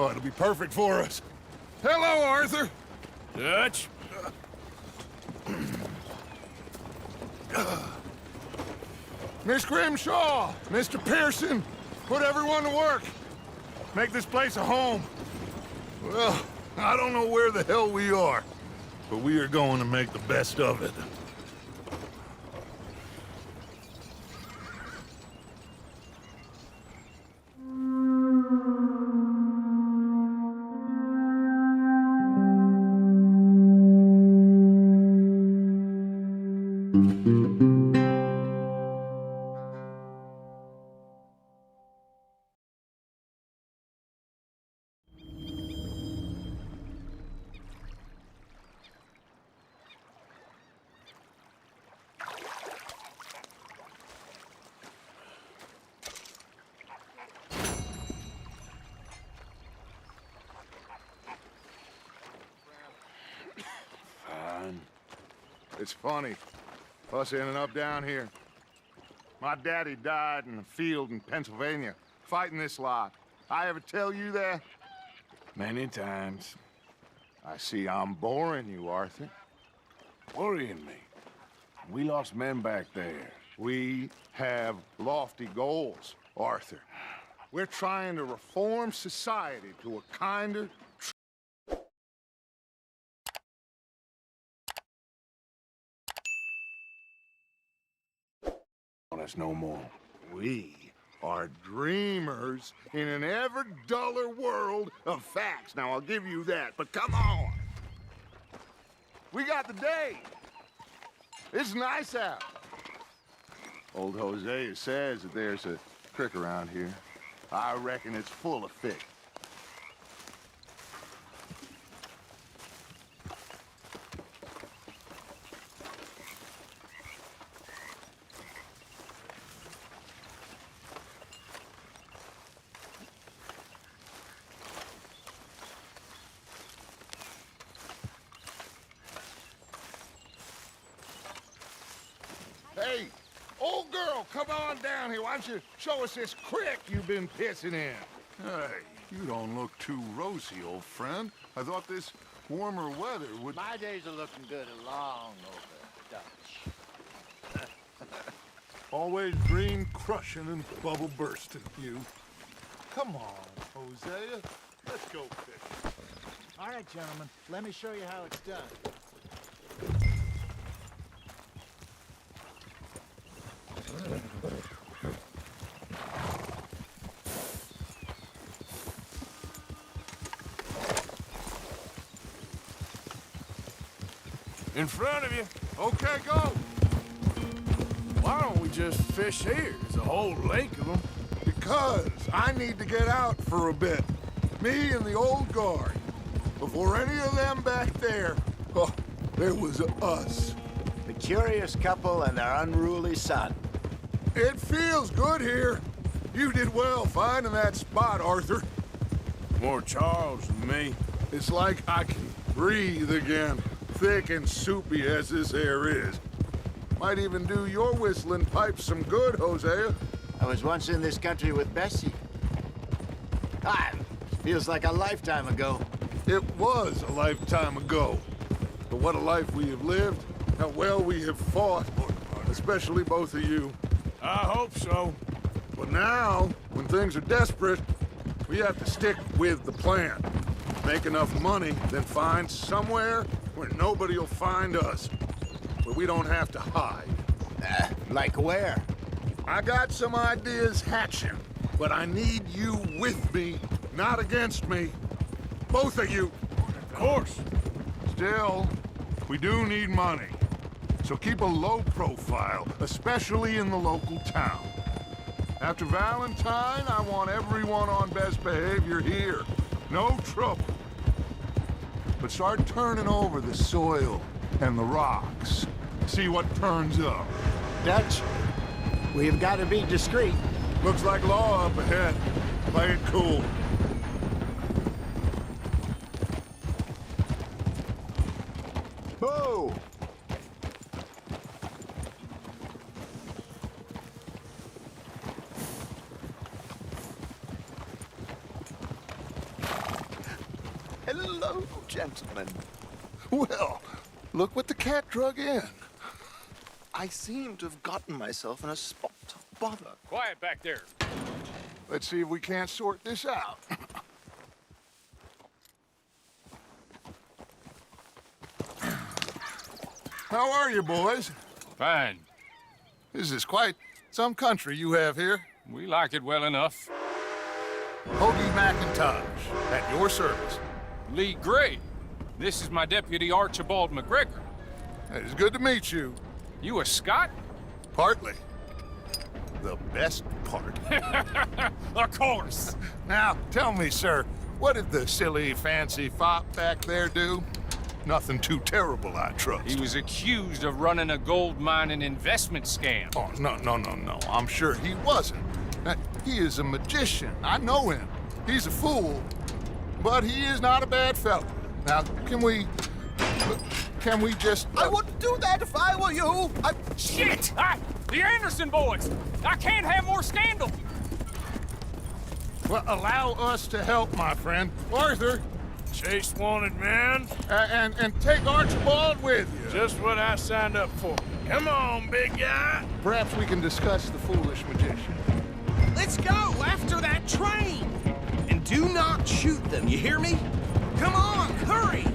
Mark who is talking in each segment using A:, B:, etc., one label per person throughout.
A: Oh, it'll be perfect for us. Hello, Arthur.
B: Dutch?
A: Miss Grimshaw, Mr. Pearson, put everyone to work. Make this place a home. Well, I don't know where the hell we are, but we are going to make the best of it. It's funny, us ending up down here. My daddy died in a field in Pennsylvania, fighting this lot. I ever tell you that?
B: Many times.
A: I see I'm boring you, Arthur.
B: Worrying me. We lost men back there.
A: We have lofty goals, Arthur. We're trying to reform society to a kinder,
B: Us no more.
A: We are dreamers in an ever duller world of facts. Now, I'll give you that, but come on. We got the day. It's nice out. Old Hosea says that there's a creek around here. I reckon it's full of fish. Hey, old girl, come on down here. Why don't you show us this creek you've been pissing in? Hey, you don't look too rosy, old friend. I thought this warmer weather would...
C: My days are looking good along over, Dutch.
A: Always green crushing and bubble bursting, you. Come on, Hosea. Let's go fishing.
C: All right, gentlemen, let me show you how it's done.
B: In front of you.
A: Okay, go.
B: Why don't we just fish here? There's a whole lake of them.
A: Because I need to get out for a bit. Me and the old guard. Before any of them back there, oh, there was us.
C: The curious couple and their unruly son.
A: It feels good here. You did well finding that spot, Arthur.
B: More Charles than me.
A: It's like I can breathe again, thick and soupy as this air is. Might even do your whistling pipes some good, Hosea.
C: I was once in this country with Bessie. Ah, feels like a lifetime ago.
A: It was a lifetime ago. But what a life we have lived, how well we have fought, especially both of you.
B: I hope so.
A: But now, when things are desperate, we have to stick with the plan. Make enough money, then find somewhere where nobody will find us. Where we don't have to hide.
C: Like where?
A: I got some ideas hatching, but I need you with me, not against me. Both of you.
B: Of course.
A: Still, we do need money. So keep a low profile, especially in the local town. After Valentine, I want everyone on best behavior here. No trouble. But start turning over the soil and the rocks. See what turns up.
C: Dutch, we've got to be discreet.
A: Looks like law up ahead. Play it cool.
C: Whoa! Hello, gentlemen.
A: Well, look what the cat drug in.
C: I seem to have gotten myself in a spot of bother.
B: Quiet back there.
A: Let's see if we can't sort this out. How are you, boys?
D: Fine.
A: This is quite some country you have here.
D: We like it well enough.
A: Hoagie McIntosh, at your service.
D: Lee Gray. This is my deputy Archibald McGregor.
A: It's good to meet you.
D: You a Scot?
A: Partly. The best part.
D: Of course.
A: Now, tell me, sir, what did the silly, fancy fop back there do? Nothing too terrible, I trust.
D: He was accused of running a gold mining investment scam.
A: Oh, no. I'm sure he wasn't. He is a magician. I know him. He's a fool, but he is not a bad fellow. Now, can we just...
C: I wouldn't do that if I were you.
D: Shit! The Anderson boys! I can't have more scandal!
A: Well, allow us to help, my friend. Arthur,
B: Chase wanted man.
A: and take Archibald with you.
B: Just what I signed up for. Come on, big guy.
A: Perhaps we can discuss the foolish magician.
E: Let's go after that train! And do not shoot them, you hear me? Come on, hurry!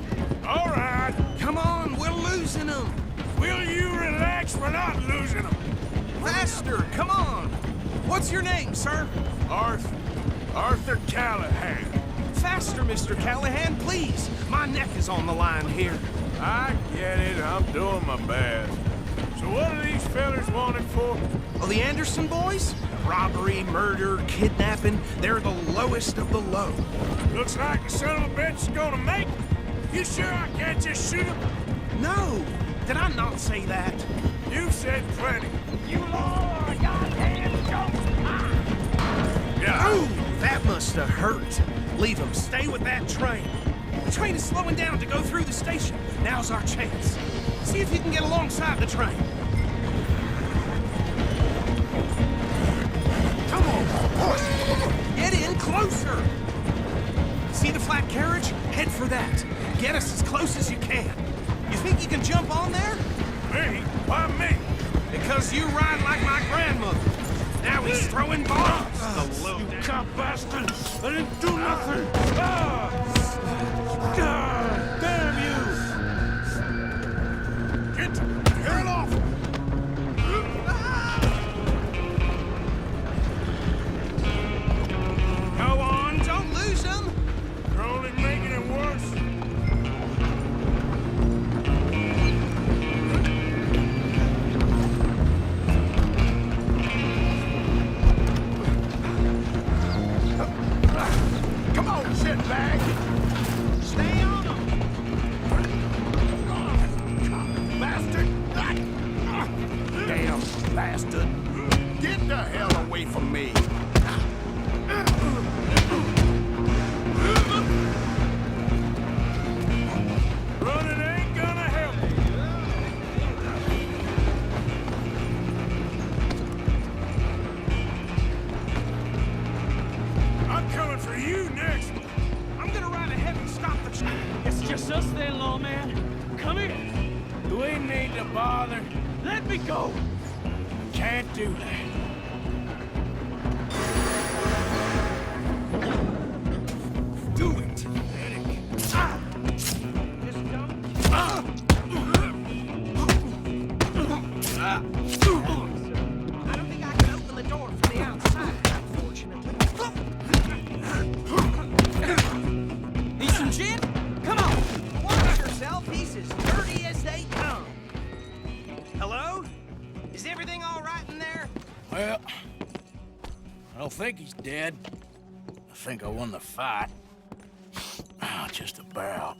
B: All right.
E: Come on, we're losing them!
B: Will you relax? We're not losing them.
E: Faster, come on! What's your name, sir?
B: Arthur Callahan.
E: Faster, Mr. Callahan, please! My neck is on the line here.
B: I get it. I'm doing my best. So what are these fellers wanted for?
E: Oh, the Anderson boys? Robbery, murder, kidnapping, they're the lowest of the low.
B: Looks like the son of a bitch is gonna make it. You sure I can't just shoot him?
E: No! Did I not say that?
B: You said plenty.
E: You are a goddamn joke!
B: Yeah.
E: Ooh, that must have hurt. Leave him. Stay with that train. The train is slowing down to go through the station. Now's our chance. See if you can get alongside the train. Come on, push! Get in closer! See the flat carriage? Head for that. Get us as close as you can. You think you can jump on there?
B: Me? Why me?
E: Because you ride like my grandmother. Now he's throwing bombs. The low
B: You cop bastard! I didn't do nothing! God damn you! Get the hell off!
E: Go on, don't lose him.
B: You're only making it worse.
C: Come on, shitbag.
E: Stay on him.
C: Bastard. Damn bastard. Get the hell away from me.
B: Running ain't gonna help. I'm coming for you next.
E: I'm gonna ride ahead and stop the train.
F: It's just us then, lawman. Come here.
B: Do we need to bother?
F: Let me go.
B: Can't do that.
E: Do it. I don't think I can open the door from the outside, unfortunately. Need some gin? Come on. Watch yourself. He's as dirty as they come. Hello? Is everything all right in there?
B: Well, I don't think he's dead. I think I won the fight. Just about.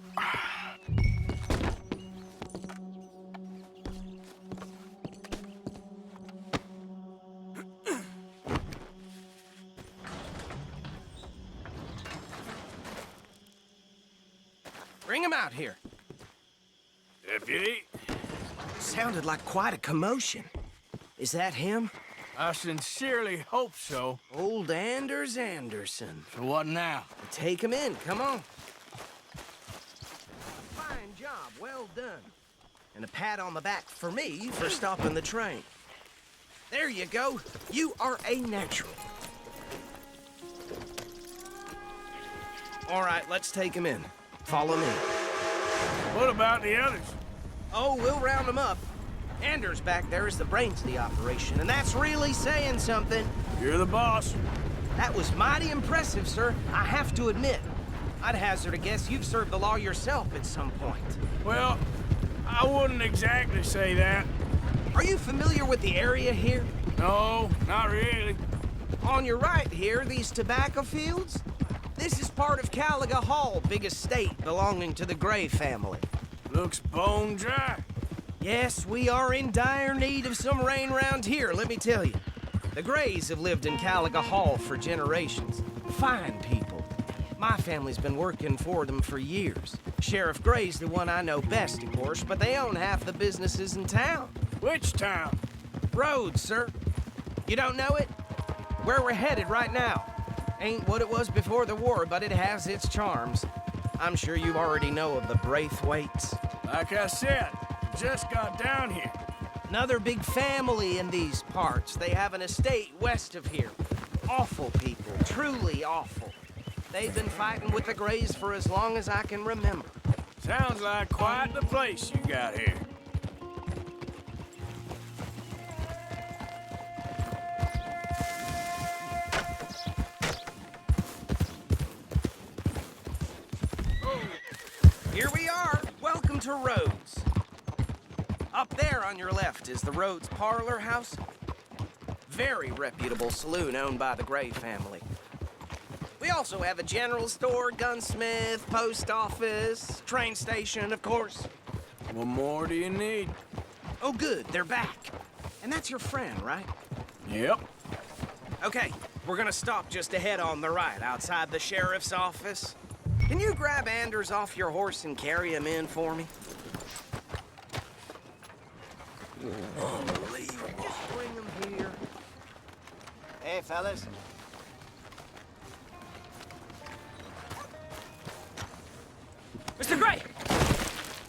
E: Bring him out here.
B: Deputy,
E: Sounded like quite a commotion. Is that him?
B: I sincerely hope so.
E: Old Anders Anderson.
B: So what now?
E: Take him in, come on. Well done. And a pat on the back for me for stopping the train. There you go. You are a natural. All right, let's take him in. Follow me.
B: What about the others?
E: Oh, we'll round them up. Anders back there is the brains of the operation, and that's really saying something.
B: You're the boss.
E: That was mighty impressive, sir. I have to admit. I'd hazard a guess you've served the law yourself at some point.
B: Well, I wouldn't exactly say that.
E: Are you familiar with the area here?
B: No, not really.
E: On your right here, these tobacco fields? This is part of Caliga Hall, big estate belonging to the Gray family.
B: Looks bone dry.
E: Yes, we are in dire need of some rain round here, let me tell you. The Grays have lived in Caliga Hall for generations. Fine people. My family's been working for them for years. Sheriff Gray's the one I know best, of course, but they own half the businesses in town.
B: Which town?
E: Rhodes, sir. You don't know it? Where we're headed right now. Ain't what it was before the war, but it has its charms. I'm sure you already know of the Braithwaites.
B: Like I said, just got down here.
E: Another big family in these parts. They have an estate west of here. Awful people, truly awful. They've been fighting with the Grays for as long as I can remember.
B: Sounds like quite the place you got here.
E: Here we are. Welcome to Rhodes. Up there on your left is the Rhodes Parlor House. Very reputable saloon owned by the Gray family. We also have a general store, gunsmith, post office, train station, of course.
B: What more do you need?
E: Oh, good, they're back. And that's your friend, right?
B: Yep.
E: Okay, we're gonna stop just ahead on the right, outside the sheriff's office. Can you grab Anders off your horse and carry him in for me? Unbelievable. Just bring him here.
C: Hey, fellas.
D: Mr. Gray!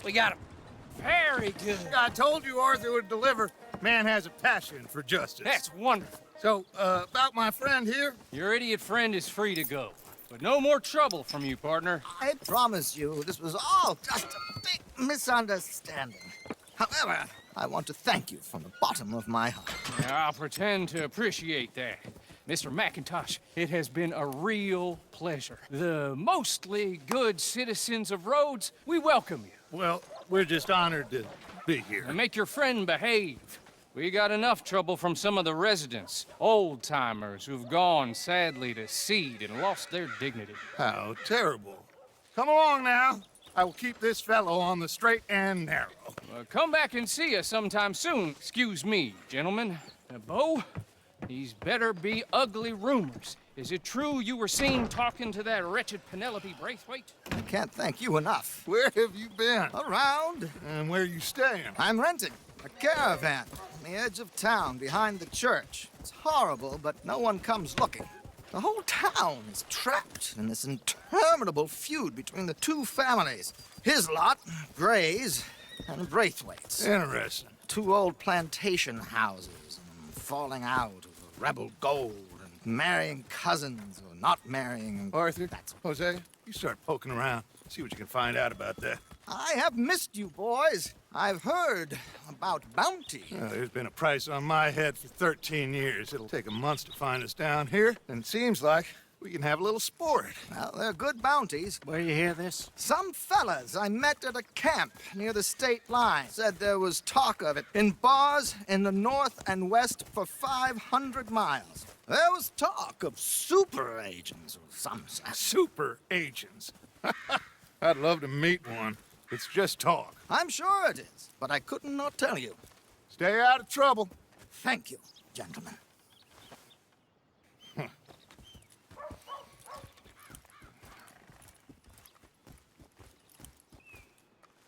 D: We got him. Very good.
G: I told you Arthur would deliver. Man has a passion for justice.
D: That's wonderful.
G: So, about my friend here?
D: Your idiot friend is free to go. But no more trouble from you, partner.
G: I promise you, this was all just a big misunderstanding. However, I want to thank you from the bottom of my heart.
D: I'll pretend to appreciate that. Mr. McIntosh, it has been a real pleasure. The mostly good citizens of Rhodes, we welcome you.
G: Well, we're just honored to be here.
D: And make your friend behave. We got enough trouble from some of the residents, old-timers who've gone, sadly, to seed and lost their dignity.
G: How terrible. Come along now. I will keep this fellow on the straight and narrow.
D: Come back and see us sometime soon. Excuse me, gentlemen. Bo, these better be ugly rumors. Is it true you were seen talking to that wretched Penelope Braithwaite?
G: I can't thank you enough.
A: Where have you been?
G: Around.
A: And where you staying?
G: I'm renting a caravan on the edge of town behind the church. It's horrible, but no one comes looking. The whole town is trapped in this interminable feud between the two families. His lot, Gray's, and Braithwaite's.
A: Interesting.
G: Two old plantation houses, and falling out over rebel gold, and marrying cousins or not marrying.
A: Arthur, Jose, you start poking around. See what you can find out about that.
G: I have missed you, boys. I've heard about bounty.
A: There's been a price on my head for 13 years. It'll take a month to find us down here, and it seems like we can have a little sport.
G: Well, they're good bounties.
B: Where you hear this?
G: Some fellas I met at a camp near the state line said there was talk of it in bars in the north and west for 500 miles. There was talk of super agents or some such.
A: Super agents. I'd love to meet one. It's just talk.
G: I'm sure it is, but I couldn't not tell you.
A: Stay out of trouble.
G: Thank you, gentlemen.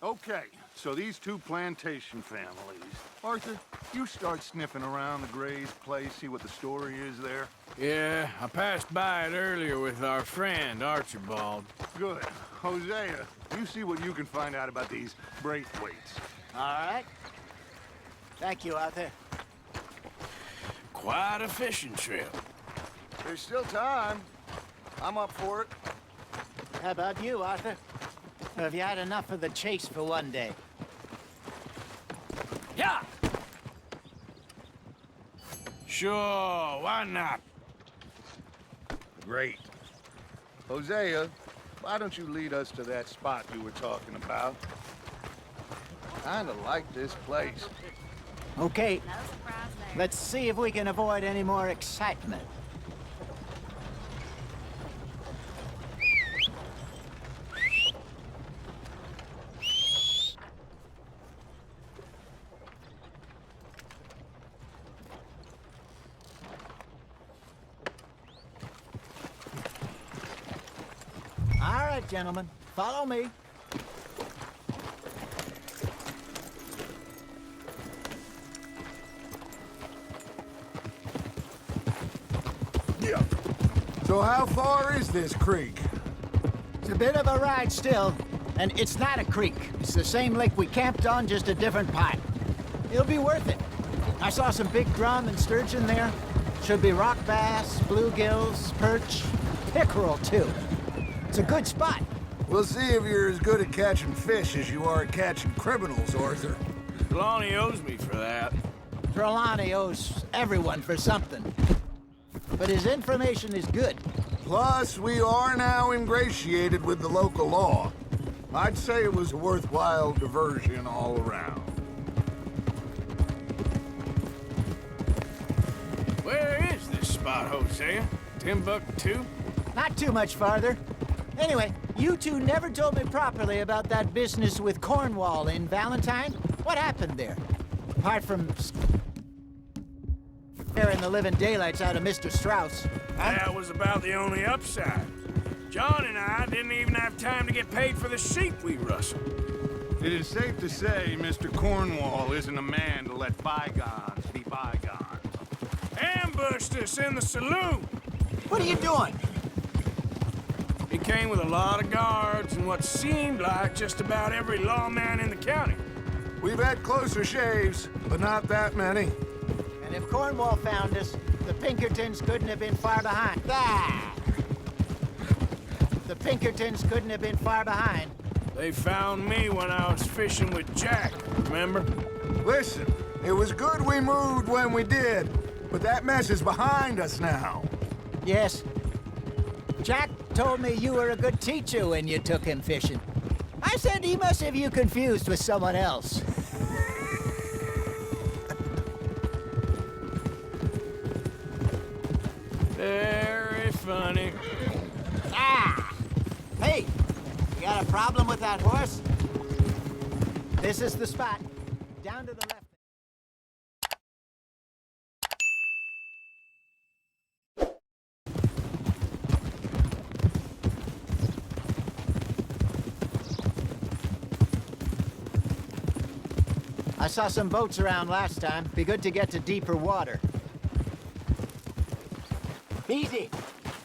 A: Okay, so these two plantation families. Arthur, you start sniffing around the Gray's place, see what the story is there.
B: Yeah, I passed by it earlier with our friend, Archibald.
A: Good. Hosea, you see what you can find out about these Breakpoints.
C: All right. Thank you, Arthur.
B: Quite a fishing trip.
A: There's still time. I'm up for it.
C: How about you, Arthur? Or have you had enough of the chase for one day?
B: Yeah! Sure, why not?
A: Great. Hosea, why don't you lead us to that spot we were talking about? Kinda like this place.
C: Okay. Let's see if we can avoid any more excitement. All right, gentlemen, follow me.
A: Yeah. So how far is this creek?
C: It's a bit of a ride still, and it's not a creek. It's the same lake we camped on, just a different part. It'll be worth it. I saw some big drum and sturgeon there. Should be rock bass, bluegills, perch, pickerel too. It's a good spot.
A: We'll see if you're as good at catching fish as you are at catching criminals, Arthur.
B: Lonnie owes me for that.
C: Trelawney owes everyone for something. But his information is good.
A: Plus, we are now ingratiated with the local law. I'd say it was a worthwhile diversion all around.
B: Where is this spot, Hosea? Timbuktu?
C: Not too much farther. Anyway, you two never told me properly about that business with Cornwall in Valentine. What happened there? Apart from scaring the living daylights out of Mr. Strauss.
B: That was about the only upside. John and I didn't even have time to get paid for the sheep we rustled.
A: It is safe to say Mr. Cornwall isn't a man to let bygones be bygones.
B: Ambushed us in the saloon.
C: What are you doing?
B: He came with a lot of guards and what seemed like just about every lawman in the county.
A: We've had closer shaves, but not that many.
C: And if Cornwall found us, the Pinkertons couldn't have been far behind. Ah! The Pinkertons couldn't have been far behind.
B: They found me when I was fishing with Jack, remember?
A: Listen, it was good we moved when we did, but that mess is behind us now.
C: Yes. Jack told me you were a good teacher when you took him fishing. I said he must have you confused with someone else.
B: Very funny.
C: Ah! Hey, you got a problem with that horse? This is the spot. Down to the left. I saw some boats around last time. Be good to get to deeper water. Easy.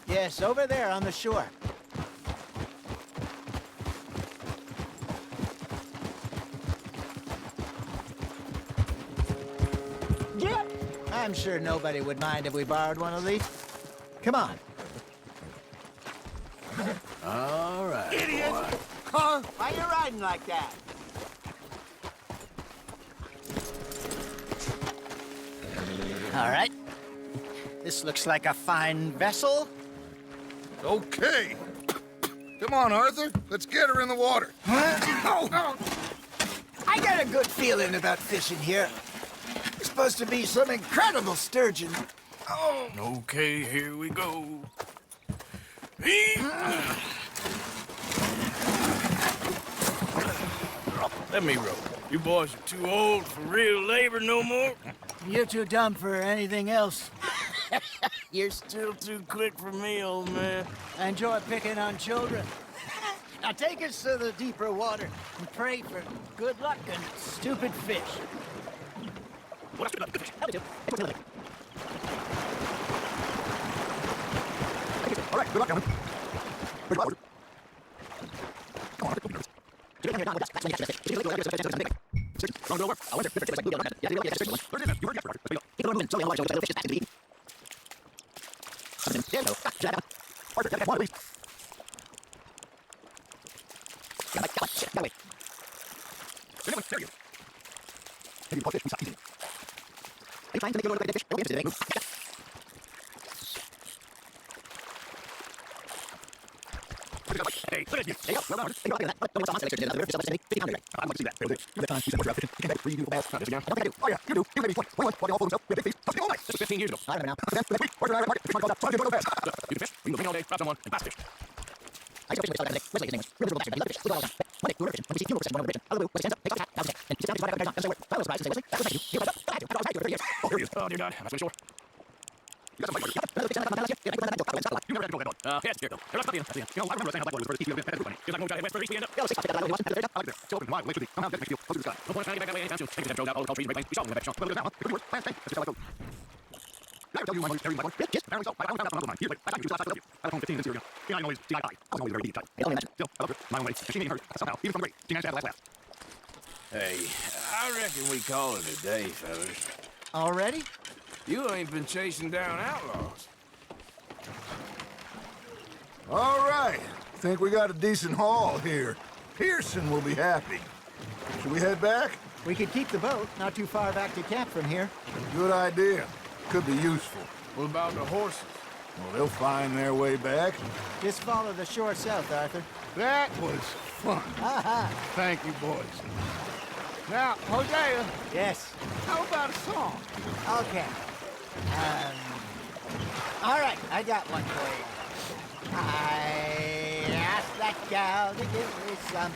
C: Yes, over there on the shore. Yep. I'm sure nobody would mind if we borrowed one of these. Come on.
B: All right.
C: Idiot! Huh? Why you riding like that? All right. This looks like a fine vessel.
A: Okay. Come on, Arthur. Let's get her in the water.
C: I got a good feeling about fishing here. There's supposed to be some incredible sturgeon. Oh.
B: Okay, here we go. Let me row. You boys are too old for real labor no more.
C: You're too dumb for anything else.
B: You're still too quick for me, old man.
C: I enjoy picking on children. Now take us to the deeper water and pray for good luck and stupid fish.
A: Good luck, gentlemen. Good luck.
B: Oh, dear God, I'm not so sure. Yes, here, though. Let's not be in. You know, I remember saying how Blackwater was first east, we went west, just like when we got west, first east, we end up. Still open wide, way to the down, next to you, close to the sky. No point in trying to get back that way anytime soon. Things have drove out all the tall trees and break planes. We saw them in the back, well, now, huh? Good work, plan, stay, let's just tell I tell you, my Terry, my yes, apparently so. I found out from mine. Here, wait, I got you last time. I phone 15 this year ago. I know he's CII. I was always very deep type. Still, I love her. My own way. And she ain't hurt. Somehow, even from the great. She managed to have the last laugh.
H: Hey, I reckon we call it a day, fellas.
C: Already?
H: You ain't been chasing down outlaws.
A: All right. Think we got a decent haul here. Pearson will be happy. Should we head back?
C: We could keep the boat not too far back to camp from here.
A: Good idea. Could be useful.
H: What about the horses?
A: Well, they'll find their way back.
C: Just follow the shore south, Arthur.
A: That was fun. Thank you, boys. Now, Hosea,
C: Yes.
A: how about a song?
C: Okay. All right, I got one for you. I asked that gal to give me some.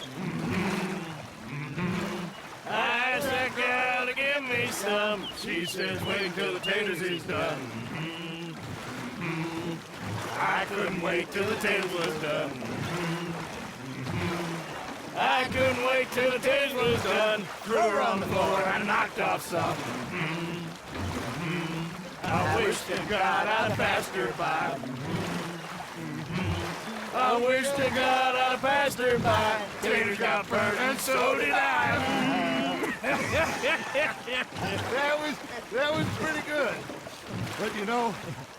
F: I asked that gal to give me some. She says, wait till the taters is done. I couldn't wait till the taters was done. I couldn't wait till the taters was done. Threw her on the floor and knocked off some. I wish to God I'd passed her by. I wish to God I'd passed her by. Taters got burned and so did I.
A: That was pretty good. But you know,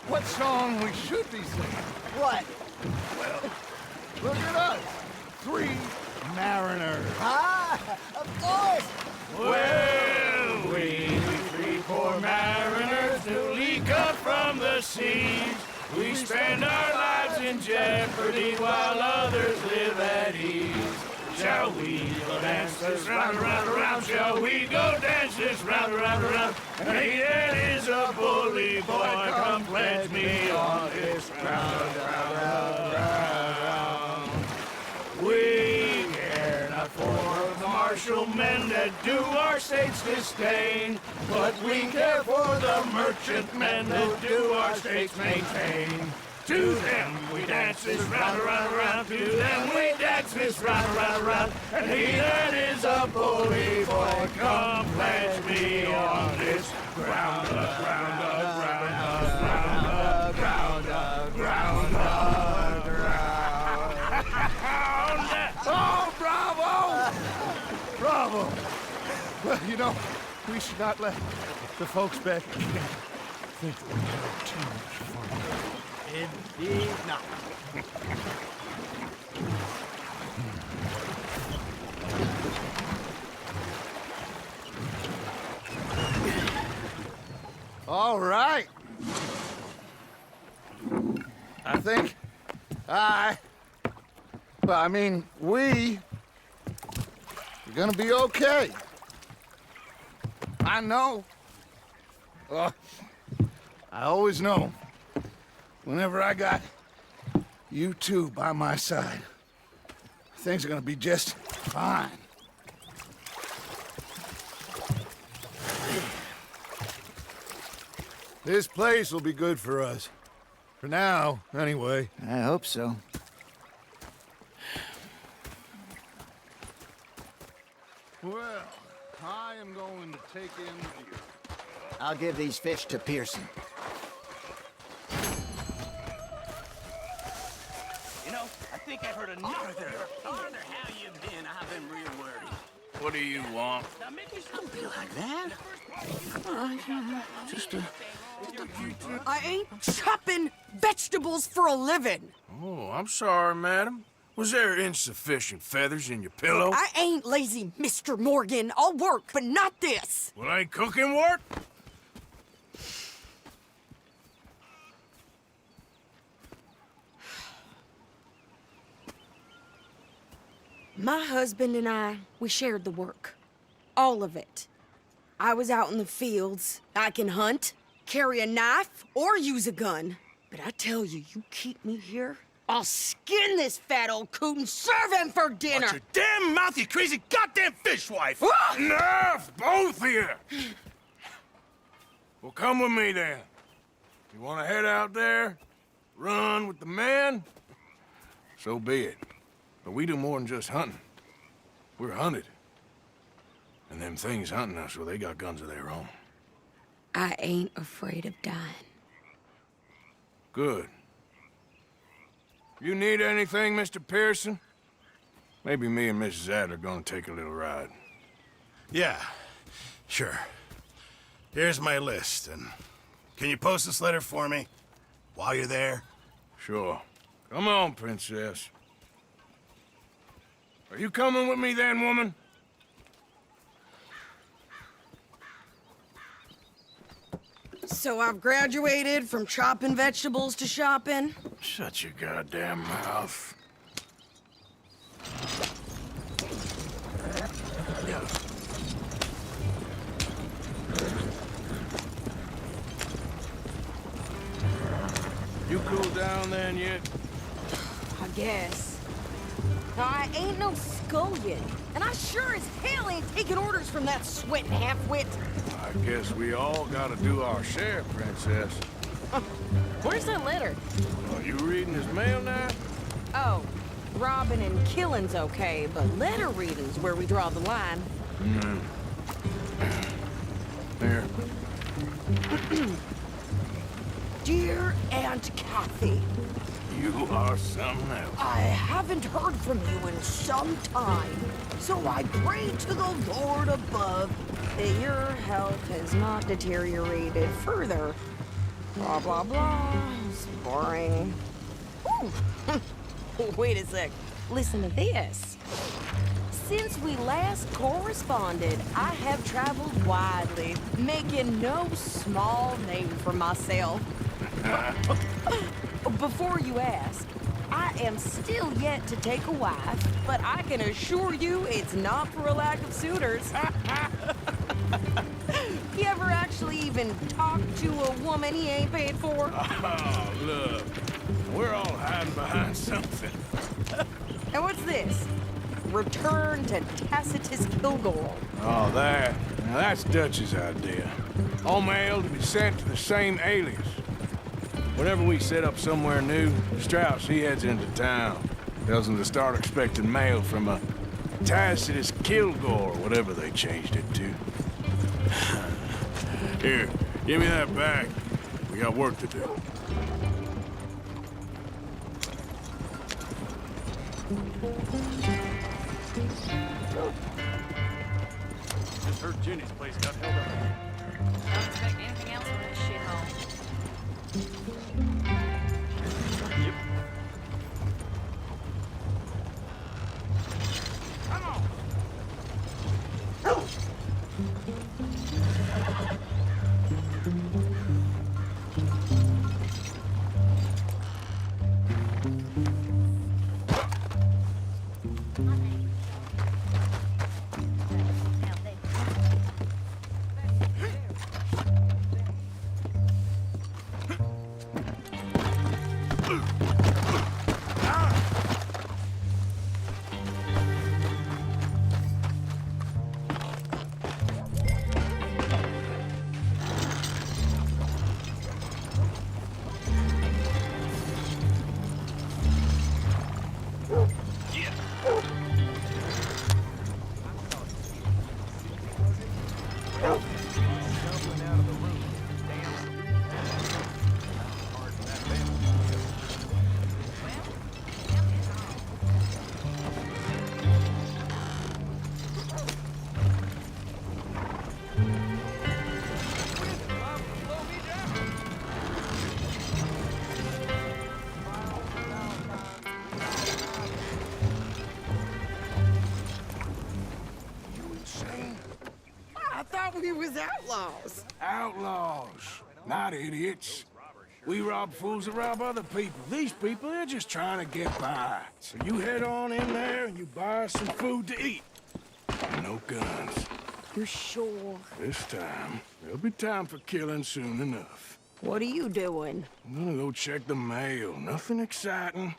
A: what song we should be singing?
C: What?
A: Look at us. 3 mariners.
C: Of course!
F: Well, we 3 poor mariners newly cut from the seas. We spend our lives in jeopardy while others live at ease. Shall we go dance this round, around, around? Shall we go dance this round, around, around? Hey, that is a bully boy. Come pledge me on this round, round, round, round. We care not for the martial men that do our states disdain, but we care for the merchant men that do our states maintain. To them we dance this round, around, around. To them we dance this round, around, around. And he that is a bully boy, come pledge me on this ground, ground, ground, ground, ground, ground, ground.
A: Oh, bravo! Bravo! Well, you know, we should not let the folks back at camp think that we have too much fun.
C: Indeed not.
A: All right. I think we're gonna be okay. I know. I always know. Whenever I got you two by my side, things are gonna be just fine. This place will be good for us. For now, anyway.
C: I hope so.
A: Well, I am going to take in the view.
C: I'll give these fish to Pearson.
F: think I've heard enough. Arthur, how you been? I've been real worried.
H: What do you want?
F: Now make me
E: Don't be like that. Just
I: I ain't chopping vegetables for a living.
H: Oh, I'm sorry, madam. Was there insufficient feathers in your pillow?
I: I ain't lazy, Mr. Morgan. I'll work, but not this.
H: Well, ain't cooking work?
I: My husband and I, we shared the work. All of it. I was out in the fields. I can hunt, carry a knife, or use a gun. But I tell you, you keep me here, I'll skin this fat old coot and serve him for dinner.
H: Watch your damn mouth, you crazy goddamn fishwife!
I: Ah!
H: Enough, both of you! Well, come with me then. You want to head out there, run with the men? So be it. But we do more than just hunting. We're hunted. And them things hunting us, well, they got guns of their own.
I: I ain't afraid of dying.
H: Good. You need anything, Mr. Pearson? Maybe me and Mrs. Adler gonna take a little ride.
B: Yeah, sure. Here's my list, and can you post this letter for me while you're there?
H: Sure. Come on, Princess. Are you coming with me then, woman?
I: So I've graduated from chopping vegetables to shopping.
H: Shut your goddamn mouth. You cooled down then yet?
I: I guess. Now, I ain't no scullion, and I sure as hell ain't taking orders from that sweating half-wit.
H: I guess we all gotta do our share, Princess.
I: Where's that letter?
H: Are you reading his mail now?
I: Oh, robbing and killing's okay, but letter reading's where we draw the line.
H: Here.
I: Dear Aunt Kathy,
H: You are something else.
I: I haven't heard from you in some time, so I pray to the Lord above that your health has not deteriorated further. Blah, blah, blah. It's boring. Ooh. Wait a sec. Listen to this. Since we last corresponded, I have traveled widely, making no small name for myself. Before you ask, I am still yet to take a wife, but I can assure you it's not for a lack of suitors. You ever actually even talk to a woman he ain't paid for?
H: Oh, look. We're all hiding behind something.
I: And what's this? Return to Tacitus Kilgore.
H: Oh, that. Now, that's Dutch's idea. All mail to be sent to the same alias. Whenever we set up somewhere new, Strauss, he heads into town. Tells them to start expecting mail from a Tacitus Kilgore, whatever they changed it to. Here, give me that back. We got work to do.
J: Just heard Jenny's place got held up.
K: Don't expect anything else from this shithole.
J: Yep.
F: Come on.
I: We was outlaws.
H: Outlaws, not idiots. We rob fools that rob other people. These people, they're just trying to get by. So you head on in there and you buy us some food to eat. No guns.
I: You're sure?
H: This time, there'll be time for killing soon enough.
I: What are you doing?
H: I'm gonna go check the mail. Nothing exciting.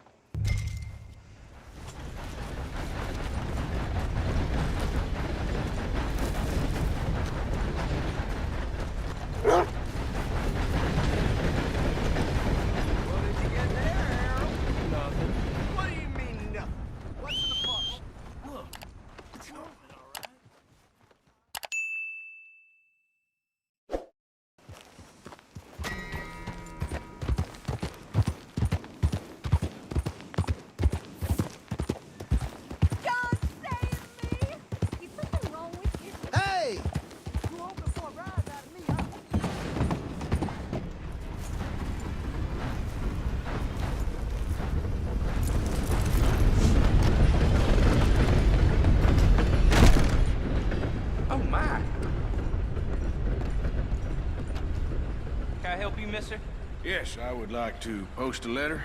E: Mister?
H: Yes, I would like to post a letter.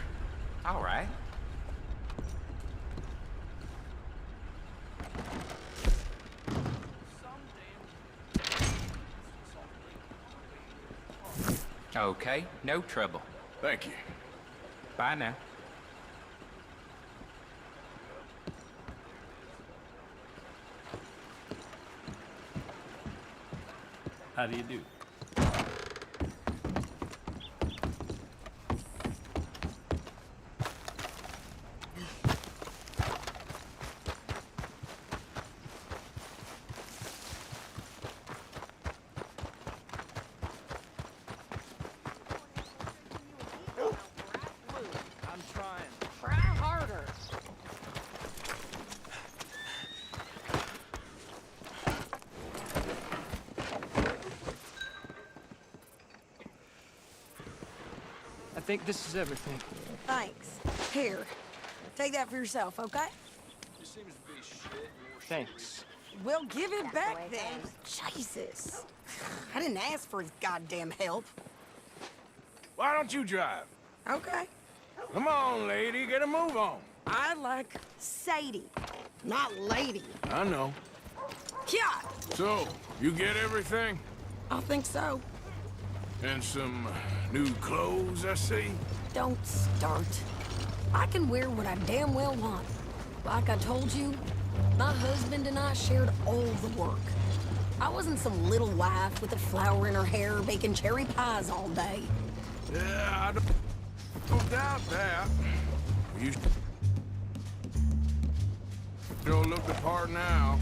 E: All right. Okay, no trouble.
H: Thank you.
E: Bye now.
J: How do you do?
D: I think this is everything.
I: Thanks. Here, take that for yourself, okay?
D: Thanks.
I: Well, give it back then. Jesus. I didn't ask for his goddamn help.
H: Why don't you drive?
I: Okay.
H: Come on, lady, get a move on.
I: I like Sadie, not lady.
H: I know.
I: Yeah,
H: So, you get everything?
I: I think so.
H: And some new clothes, I see?
I: Don't start. I can wear what I damn well want. Like I told you, my husband and I shared all the work. I wasn't some little wife with a flower in her hair baking cherry pies all day.
H: Yeah, I don't doubt that. You don't look the part now.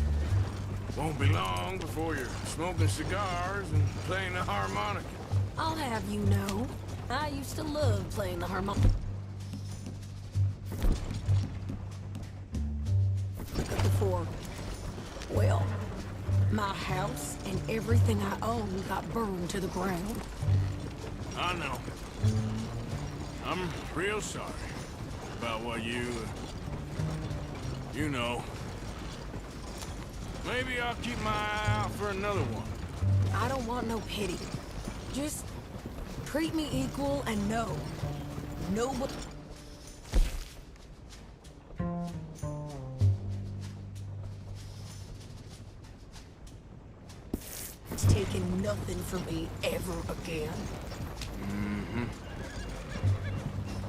H: Won't be long before you're smoking cigars and playing the harmonica.
I: I'll have you know, I used to love playing the harmonica. Before, well, my house and everything I own got burned to the ground.
H: I know. I'm real sorry about what you know. Maybe I'll keep my eye out for another one.
I: I don't want no pity. Just treat me equal and know what... It's taking nothing from me ever again.
H: Mm-hmm.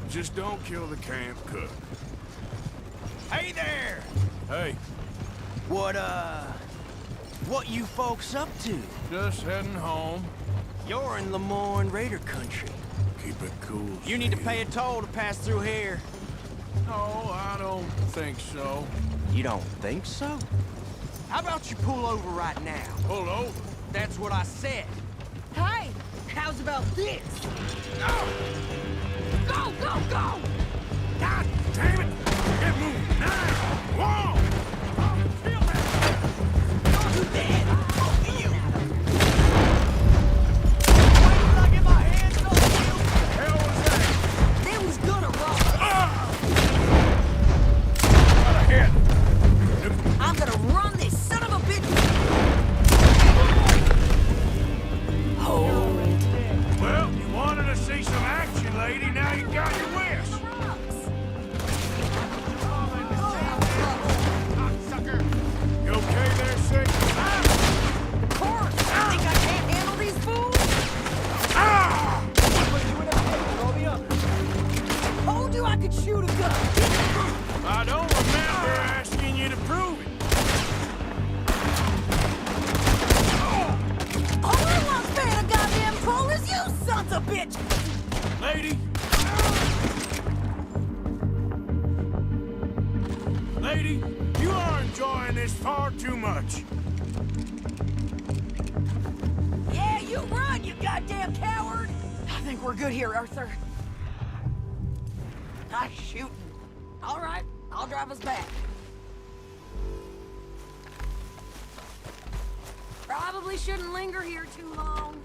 H: Just don't kill the camp cook.
L: Hey there!
H: Hey,
L: What you folks up to?
H: just heading home.
L: You're in Lemoyne Raider country.
H: Keep it cool.
L: You need to
H: Steve.
L: pay a toll to pass through here.
H: No, I don't think so.
L: You don't think so? How about you pull over right now?
H: Pull over.
L: That's what I said.
I: Hey, how's about this? Go, go, go!
H: God damn it! Get moving now! Whoa!
L: You dead! Both of you! Wait till I get my hands on you!
H: The hell was that?
I: They was gonna rob
H: Got a hit.
I: I'm gonna run this son of a bitch!
H: is far too much.
I: Yeah, you run, you goddamn coward! I think we're good here, Arthur. Nice shooting. All right, I'll drive us back. Probably shouldn't linger here too long.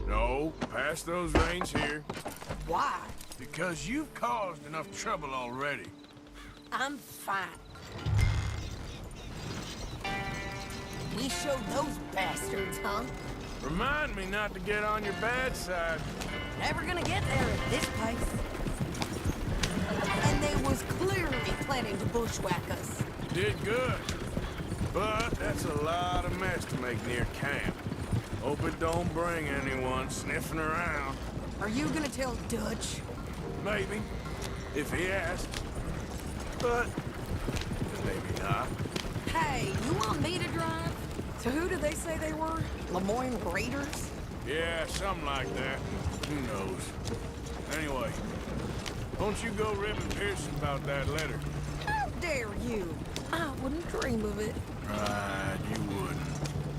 H: No, past those reins here.
I: Why?
H: Because you've caused enough trouble already.
I: I'm fine. We showed those bastards, huh?
H: Remind me not to get on your bad side.
I: Never gonna get there at this pace. And they was clearly planning to bushwhack us.
H: You did good. But that's a lot of mess to make near camp. Hope it don't bring anyone sniffing around.
I: Are you gonna tell Dutch?
H: Maybe, if he asks. But maybe not.
I: Hey, you want me to drive? So who did they say they were? Lemoyne Raiders?
H: Yeah, something like that. Who knows? Anyway, don't you go ribbing Pearson about that letter.
I: How dare you? I wouldn't dream of it.
H: Right, you wouldn't.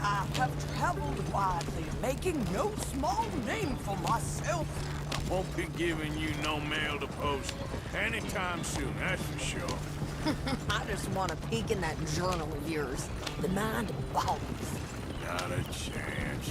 I: I have traveled widely, making no small name for myself.
H: I won't be giving you no mail to post anytime soon, that's for sure.
I: I just want a peek in that journal of yours. The mind boggles.
H: Not a chance.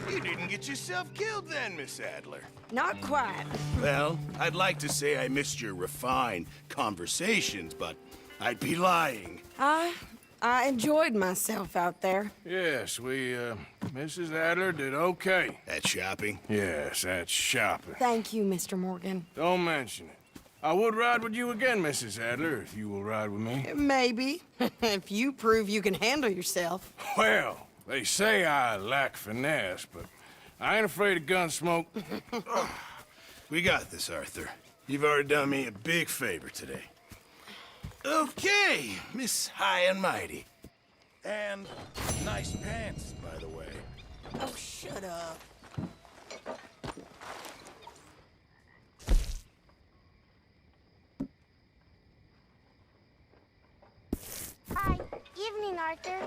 B: You didn't get yourself killed then, Miss Adler.
I: Not quite.
B: Well, I'd like to say I missed your refined conversations, but I'd be lying.
I: I enjoyed myself out there.
H: Yes, Mrs. Adler did okay.
B: At shopping?
H: Yes, that's shopping.
I: Thank you, Mr. Morgan.
H: Don't mention it. I would ride with you again, Mrs. Adler, if you will ride with me.
I: Maybe. If you prove you can handle yourself.
H: Well, they say I lack finesse, but I ain't afraid of gun smoke.
B: We got this, Arthur. You've already done me a big favor today. Okay, Miss High and Mighty. And nice pants, by the way.
I: Oh, shut up.
M: Hi. Evening, Arthur.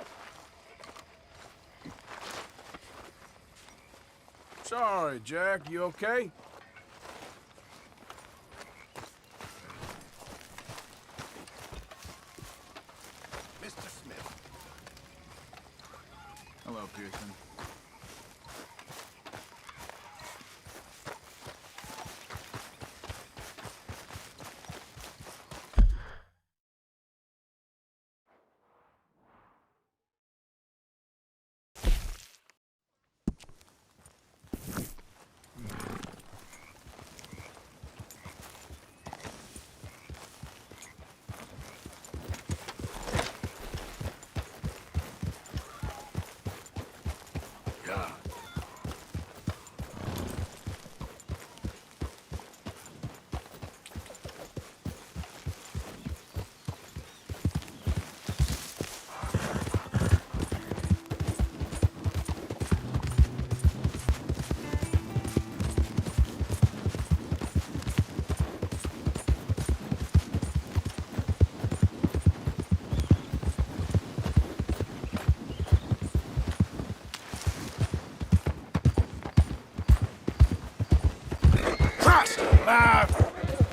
H: Sorry, Jack. You okay?
B: Mr. Smith.
J: Hello, Pearson.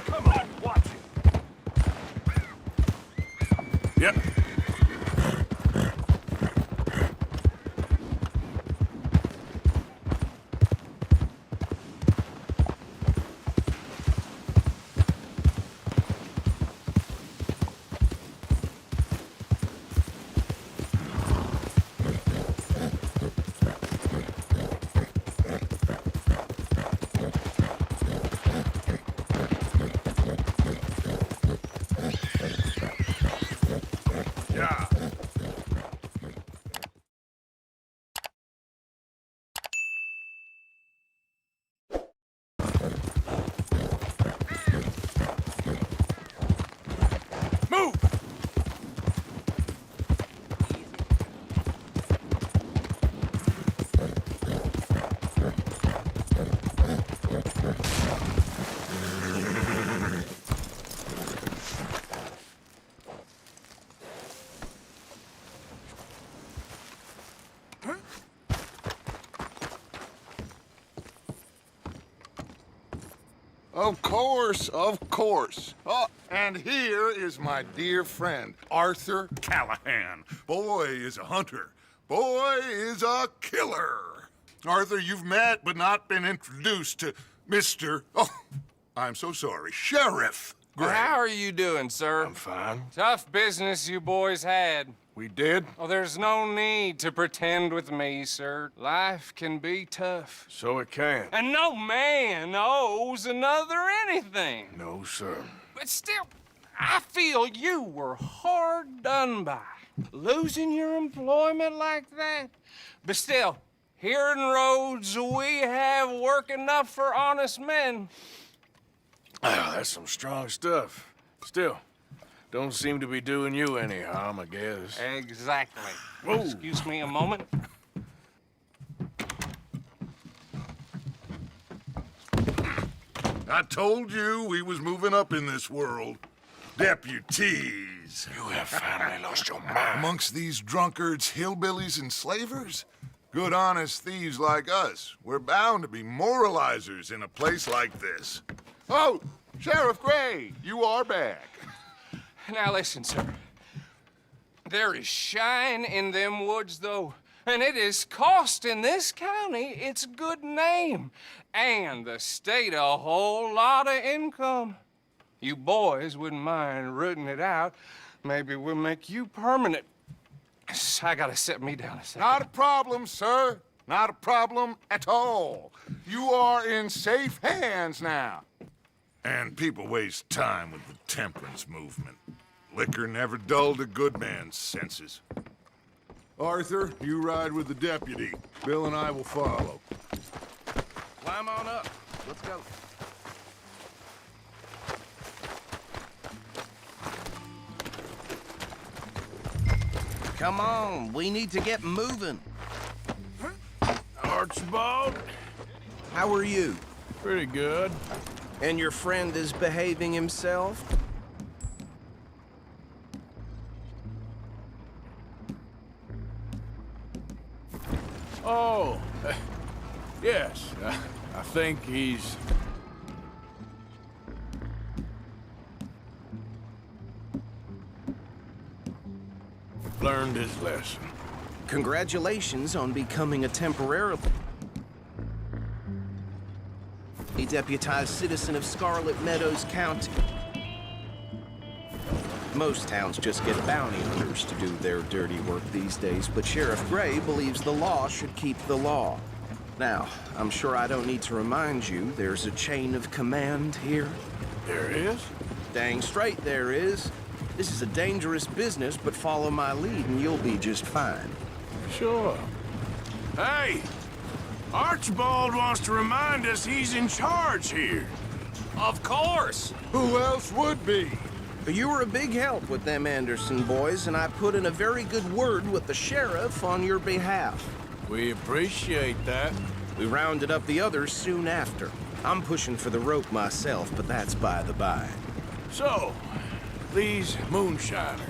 H: Come on, watch it. Yep.
A: Of course, of course. Oh, and here is my dear friend, Arthur Callahan. Boy is a hunter. Boy is a killer. Arthur, you've met but not been introduced to Mr. Oh, I'm so sorry, Sheriff Gray.
D: How are you doing, sir?
H: I'm fine.
D: Tough business you boys had.
H: We did?
D: Oh, there's no need to pretend with me, sir. Life can be tough.
H: So it can.
D: And no man owes another anything.
H: No, sir.
D: But still, I feel you were hard done by. Losing your employment like that. But still, here in Rhodes, we have work enough for honest men.
H: Ah, that's some strong stuff. Still, don't seem to be doing you any harm, I guess.
D: Exactly.
H: Whoa.
D: Excuse me a moment.
A: I told you we was moving up in this world. Deputies.
H: You have finally lost your mind.
A: Amongst these drunkards, hillbillies, and slavers? Good, honest thieves like us. We're bound to be moralizers in a place like this. Oh, Sheriff Gray, you are back.
D: Now listen, sir. There is shine in them woods, though, and it is costing this county its good name and the state a whole lot of income. You boys wouldn't mind rooting it out. Maybe we'll make you permanent. I gotta sit me down a second.
A: Not a problem, sir. Not a problem at all. You are in safe hands now. And people waste time with the temperance movement. Liquor never dulled a good man's senses. Arthur, you ride with the deputy. Bill and I will follow.
E: Climb on up. Let's go. Come on, we need to get moving.
H: Archibald?
E: How are you?
H: Pretty good.
E: And your friend is behaving himself?
H: Oh, yes. I think he's... learned his lesson.
E: Congratulations on becoming a temporarily deputized citizen of Scarlet Meadows County. Most towns just get bounty hunters to do their dirty work these days, but Sheriff Gray believes the law should keep the law. Now, I'm sure I don't need to remind you, there's a chain of command here.
H: There is?
E: Dang straight there is. This is a dangerous business, but follow my lead and you'll be just fine.
H: Sure. Hey! Archibald wants to remind us he's in charge here.
D: Of course!
A: Who else would be?
E: You were a big help with them Anderson boys, and I put in a very good word with the sheriff on your behalf.
H: We appreciate that.
E: We rounded up the others soon after. I'm pushing for the rope myself, but that's by the by.
H: So, these moonshiners.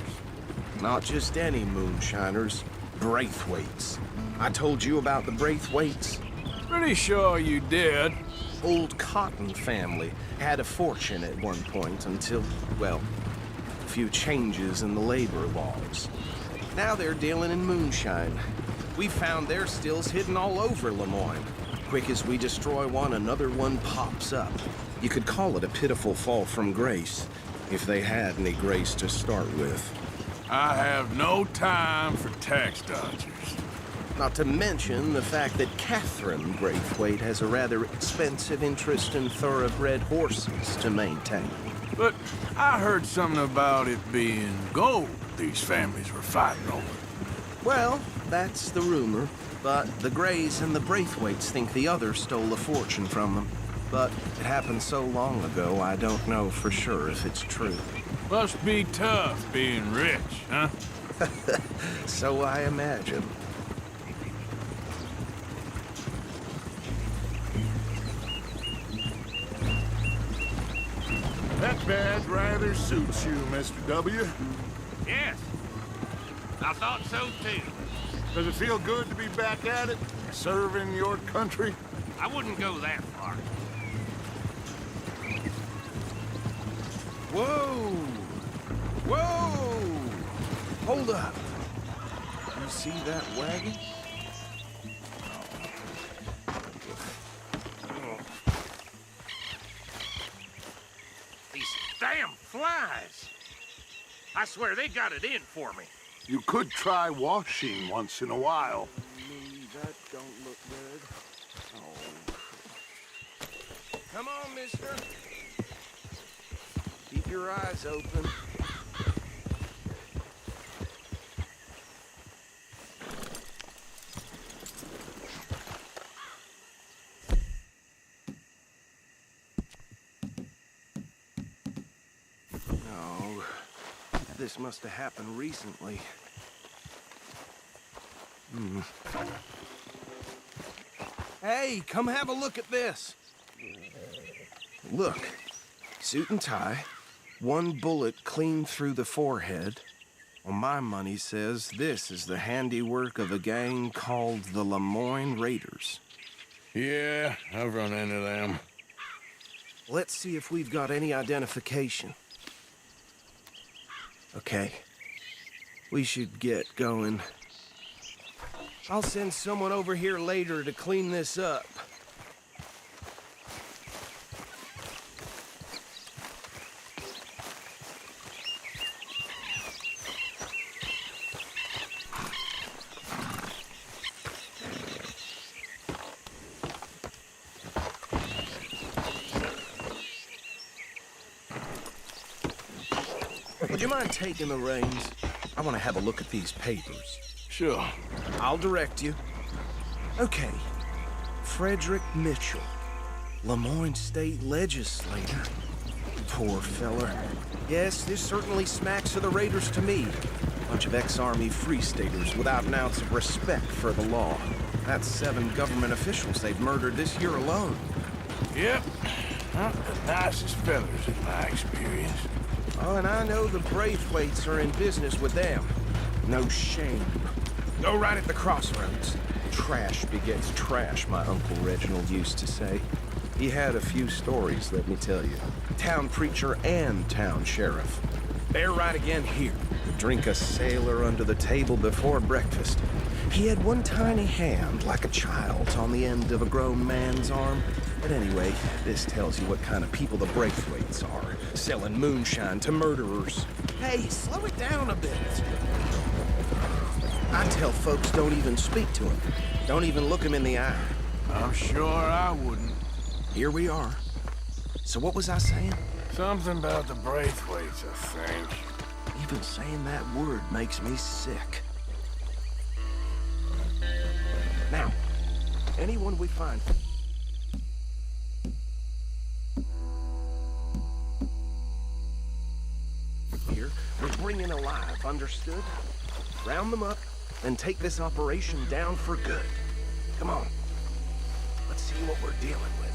E: Not just any moonshiners, Braithwaites. I told you about the Braithwaites?
H: Pretty sure you did.
E: Old Cotton family had a fortune at one point until, well, a few changes in the labor laws. Now they're dealing in moonshine. We found their stills hidden all over Lemoyne. Quick as we destroy one, another one pops up. You could call it a pitiful fall from grace, if they had any grace to start with.
H: I have no time for tax dodgers.
E: Not to mention the fact that Catherine Braithwaite has a rather expensive interest in thoroughbred horses to maintain.
H: But I heard something about it being gold these families were fighting over.
E: Well, that's the rumor. But the Grays and the Braithwaites think the other stole a fortune from them. But it happened so long ago, I don't know for sure if it's true.
H: Must be tough being rich, huh?
E: So I imagine.
A: That badge rather suits you, Mr. W.
F: Yes. I thought so, too.
A: Does it feel good to be back at it? Serving your country?
B: I wouldn't go that far.
E: Whoa! Whoa! Hold up. You see that wagon?
B: These damn flies! I swear they got it in for me.
A: You could try washing once in a while.
E: That don't look good. Oh. Come on, mister. Keep your eyes open. No, this must have happened recently. Hey, come have a look at this. Look, suit and tie, one bullet clean through the forehead. Well, my money says this is the handiwork of a gang called the Lemoyne Raiders.
H: Yeah, I've run into them.
E: Let's see if we've got any identification. Okay, we should get going. I'll send someone over here later to clean this up. Would you mind taking the reins? I want to have a look at these papers.
H: Sure.
E: I'll direct you. Okay. Frederick Mitchell, Lemoyne State Legislator. Poor feller. Yes, this certainly smacks of the Raiders to me. Bunch of ex-Army Free Staters without an ounce of respect for the law. That's 7 government officials they've murdered this year alone.
H: Yep. Not the nicest fellas in my experience.
E: Oh, and I know the Braithwaites are in business with them. No shame. Go right at the crossroads. Trash begets trash, my Uncle Reginald used to say. He had a few stories, let me tell you. Town preacher and town sheriff. They're right again here. Drink a sailor under the table before breakfast. He had one tiny hand, like a child's, on the end of a grown man's arm. But anyway, this tells you what kind of people the Braithwaites are. Selling moonshine to murderers. Hey, slow it down a bit. I tell folks don't even speak to him. Don't even look him in the eye.
H: I'm sure I wouldn't.
E: Here we are. So what was I saying?
H: Something about the Braithwaites, I think.
E: Even saying that word makes me sick. Now, anyone we find... here, we're bringing alive, understood? Round them up, and take this operation down for good. Come on. Let's see what we're dealing with.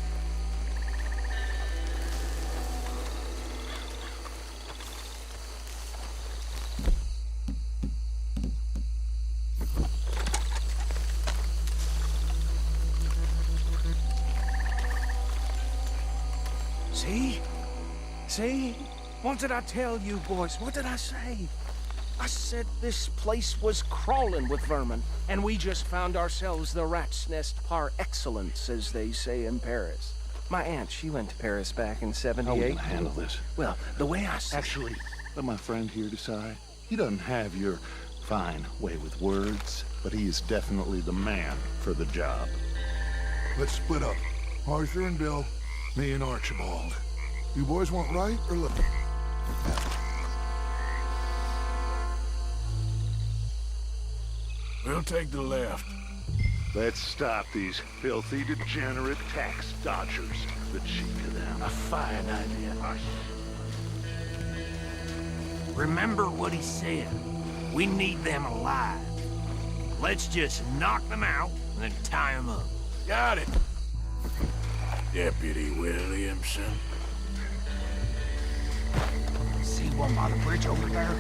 E: See? See? What did I tell you, boys? What did I say? I said this place was crawling with vermin, and we just found ourselves the rat's nest par excellence, as they say in Paris. My aunt, she went to Paris back in '78.
N: How are we gonna handle this?
E: Well, the way I see...
N: Actually, let my friend here decide. He doesn't have your fine way with words, but he is definitely the man for the job.
A: Let's split up. Arthur and Bill, me and Archibald. You boys want right or left?
H: We'll take the left.
N: Let's stop these filthy, degenerate tax dodgers. The cheek of them.
L: A fine idea. Remember what he said. We need them alive. Let's just knock them out and then tie them up.
H: Got it. Deputy Williamson.
L: See one by the bridge over there?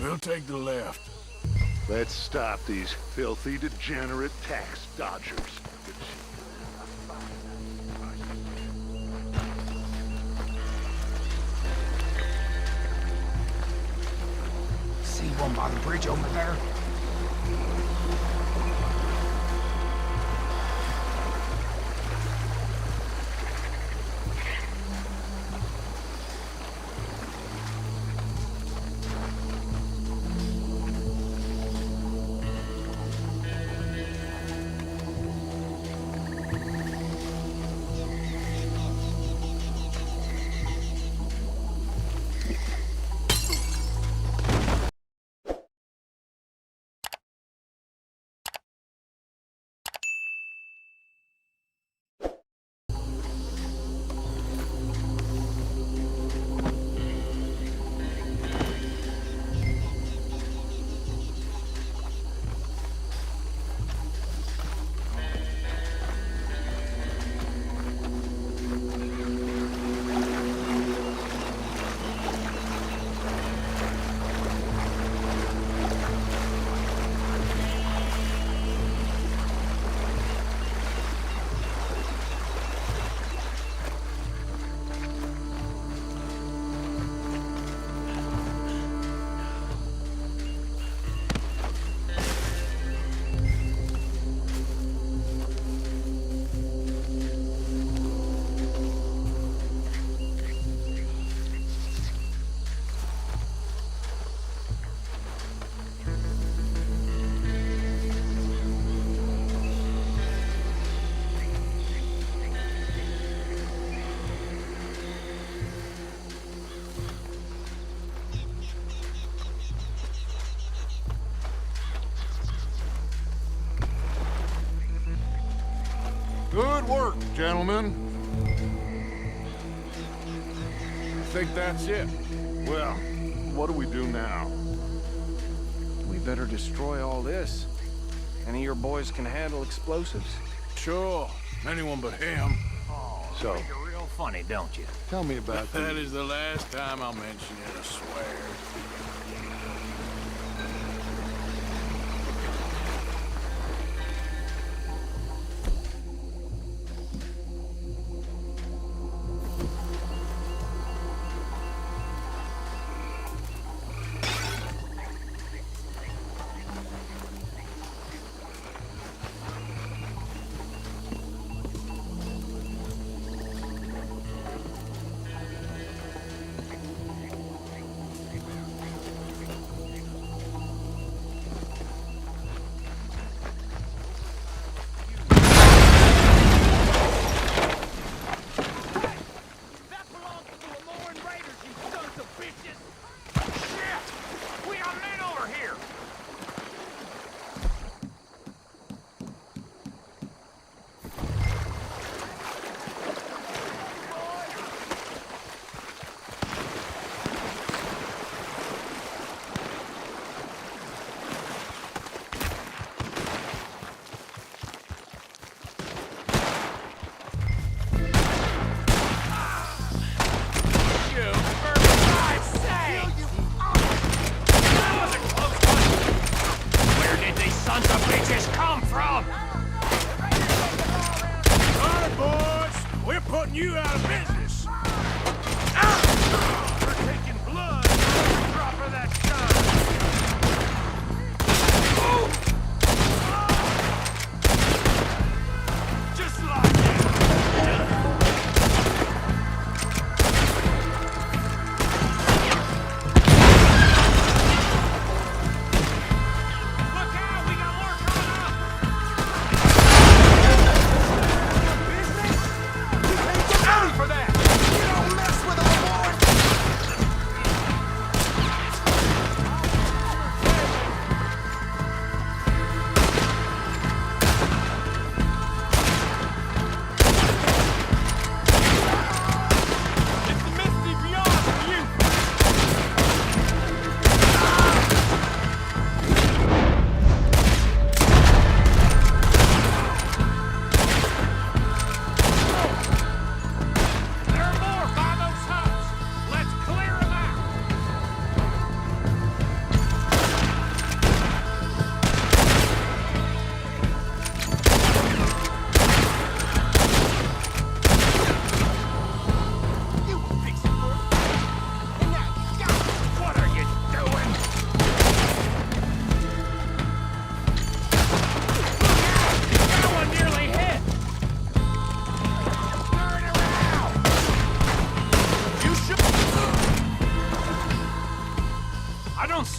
H: We'll take the left.
N: Let's stop these filthy, degenerate tax dodgers.
L: See one by the bridge over there?
A: Good work, gentlemen.
H: I think that's it.
A: Well, what do we do now?
E: We better destroy all this. Any of your boys can handle explosives?
H: Sure. Anyone but him.
N: So,
L: You're real funny, don't you?
N: tell me about
H: That
N: the...
H: is the last time I'll mention it, I swear.
F: You out of business! We're taking blood for every drop of that shine! Just like that! Look out! We got more coming up! Business? For that!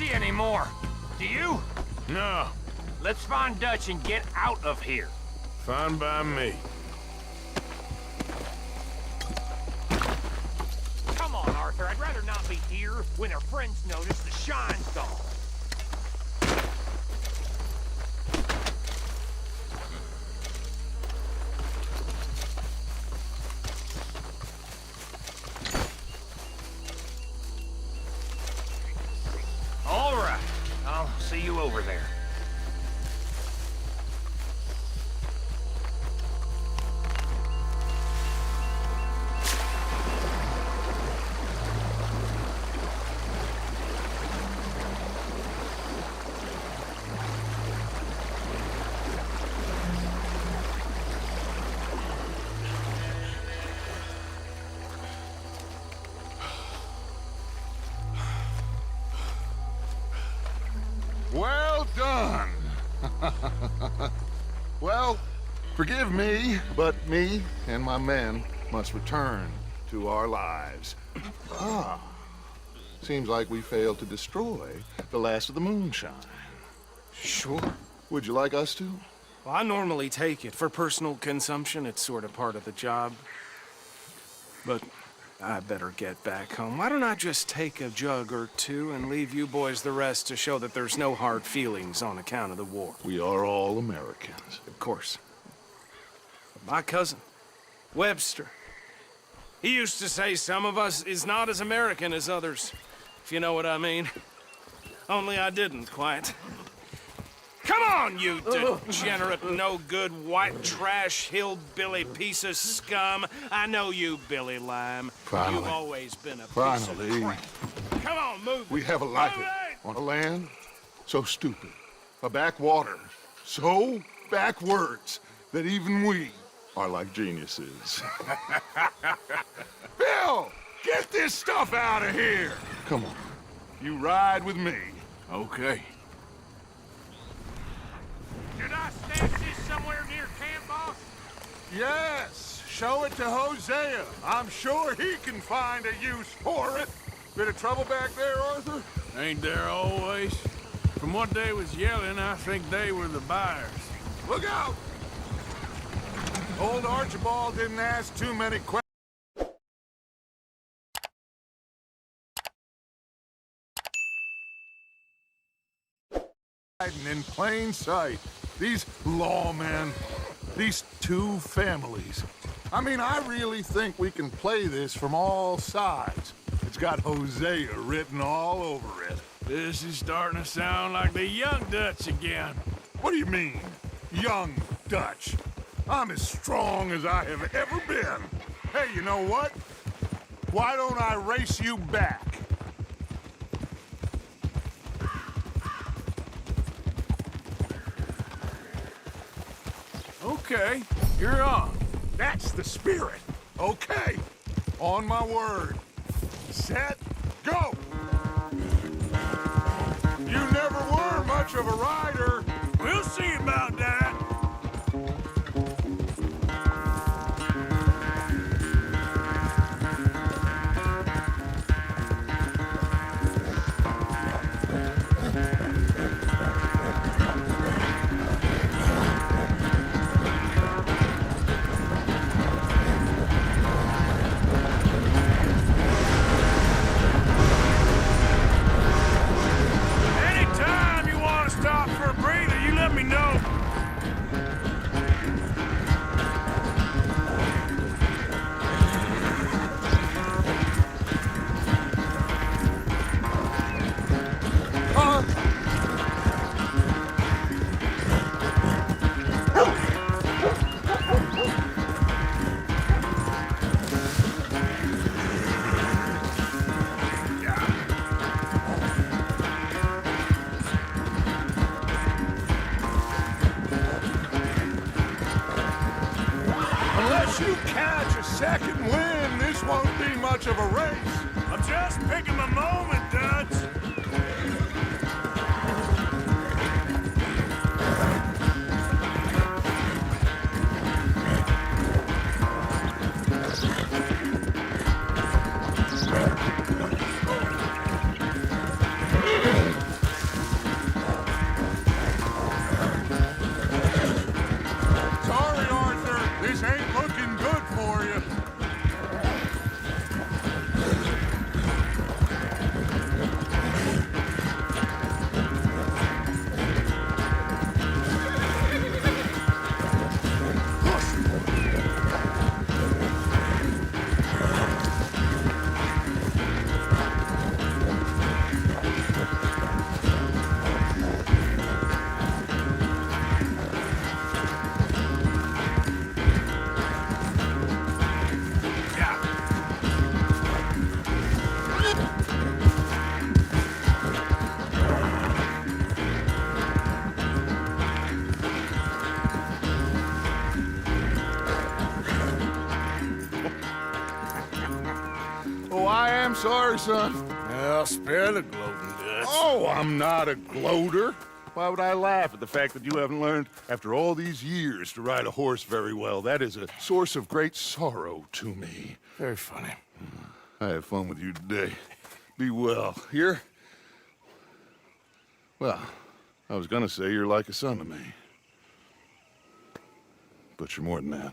L: see any more. Do you?
H: No.
L: Let's find Dutch and get out of here.
H: Fine by me.
L: Come on, Arthur. I'd rather not be here when our friends notice the shine's gone. All right. I'll see you over there.
A: Well done. Well, forgive me, but me and my men must return to our lives. Ah, seems like we failed to destroy the last of the moonshine.
O: Sure.
A: Would you like us to?
O: Well, I normally take it. For personal consumption, it's sort of part of the job. But I better get back home. Why don't I just take a jug or two and leave you boys the rest to show that there's no hard feelings on account of the war?
A: We are all Americans.
O: Of course. But my cousin, Webster, he used to say some of us is not as American as others, if you know what I mean. Only I didn't quite. Come on, you degenerate, no-good, white trash, hillbilly piece of scum. I know you, Billy Lime.
A: Finally.
O: You've always been a piece
A: Finally.
O: of crap. Come on, move.
A: We have a life on a land so stupid, a backwater so backwards that even we are like geniuses. Bill, get this stuff out of here. Come on, you ride with me.
H: Okay.
L: Did I stage this somewhere near camp, boss?
A: Yes, show it to Hosea. I'm sure he can find a use for it. Bit of trouble back there, Arthur?
H: Ain't there always? From what they was yelling, I think they were the buyers.
A: Look out! Old Archibald didn't ask too many questions. In plain sight, these lawmen, these two families. I mean, I really think we can play this from all sides. It's got Hosea written all over it.
H: This is starting to sound like the young Dutch again.
A: What do you mean, young Dutch? I'm as strong as I have ever been. Hey, you know what? Why don't I race you back?
H: Okay, you're on.
A: That's the spirit. Okay, on my word. Set, go! You never were much of a rider.
H: We'll see about that. Anytime you want to stop for a breather, you let me know.
A: Unless you catch a second wind, this won't be much of a race.
H: I'm just picking my moment, Dutch.
A: I am sorry, son.
H: Well, spare the gloating, Dutch.
A: Oh, I'm not a gloater. Why would I laugh at the fact that you haven't learned, after all these years, to ride a horse very well? That is a source of great sorrow to me.
H: Very funny.
A: I had fun with you today. Be well. Here? Well, I was gonna say you're like a son to me. But you're more than that.